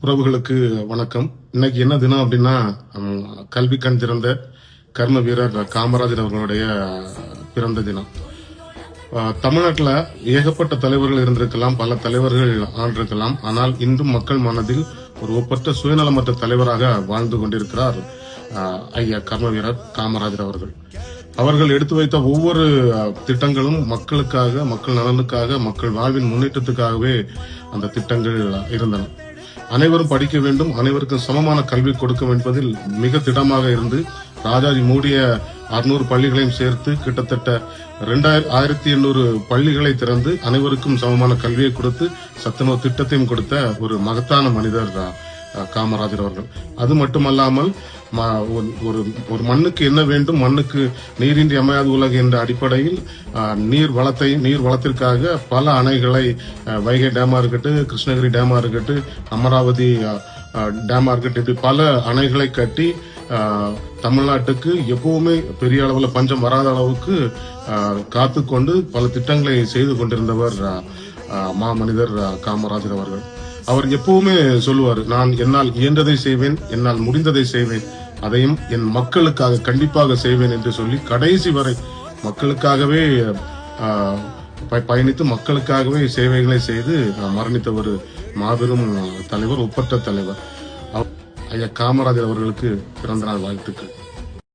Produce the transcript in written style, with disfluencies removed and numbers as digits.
உறவுகளுக்கு வணக்கம். இன்னைக்கு என்ன தினம் அப்படின்னா, கல்வி கண் திறந்த கர்ம வீரர் காமராஜர் அவர்களுடைய பிறந்த தினம். தமிழ்நாட்டில் ஏகப்பட்ட தலைவர்கள் இருந்திருக்கலாம், பல தலைவர்கள் ஆண்டிருக்கலாம். ஆனால் இன்றும் மக்கள் மனதில் ஒரு ஒப்பற்ற சுயநலமற்ற தலைவராக வாழ்ந்து கொண்டிருக்கிறார் ஐயா கர்ம வீரர் காமராஜர் அவர்கள். அவர்கள் எடுத்து வைத்த ஒவ்வொரு திட்டங்களும் மக்களுக்காக, மக்கள் நலனுக்காக, மக்கள் வாழ்வின் முன்னேற்றத்துக்காகவே அந்த திட்டங்கள் இருந்தன. அனைவரும் படிக்க வேண்டும், அனைவருக்கும் சமமான கல்வி கொடுக்கும் என்பதில் மிக திடமாக இருந்து ராஜாஜி மூடிய 600 பள்ளிகளையும் சேர்த்து கிட்டத்தட்ட 2800 பள்ளிகளை திறந்து அனைவருக்கும் சமமான கல்வியை கொடுத்து சத்துணவு திட்டத்தையும் கொடுத்த ஒரு மகத்தான மனிதர் காமராஜர் அவர்கள். அது மட்டுமல்லாமல் ஒரு மண்ணுக்கு என்ன வேண்டும், மண்ணுக்கு நீரின்றி அமையாது உலகு என்ற அடிப்படையில் நீர் வளத்திற்காக பல அணைகளை, வைகை டேமா இருக்கட்டும், கிருஷ்ணகிரி டேமா இருக்கட்டும், அமராவதி டேமா இருக்கட்டும், இப்படி பல அணைகளை கட்டி தமிழ்நாட்டுக்கு எப்பவுமே பெரிய அளவில் பஞ்சம் வராத அளவுக்கு காத்துக்கொண்டு பல திட்டங்களை செய்து கொண்டிருந்தவர் மாமனிதர் காமராஜர் அவர்கள். அவர் எப்பவுமே சொல்லுவார், நான் என்னால் இயன்றதை செய்வேன், என்னால் முடிந்ததை செய்வேன், அதையும் என் மக்களுக்காக கண்டிப்பாக செய்வேன் என்று சொல்லி கடைசி வரை மக்களுக்காகவே பயணித்து மக்களுக்காகவே சேவைகளை செய்து மரணித்த ஒரு மாபெரும் தலைவர், ஒப்பற்ற தலைவர் ஐயா காமராஜர் அவர்களுக்கு பிறந்த நாள் வாழ்த்துக்கள்.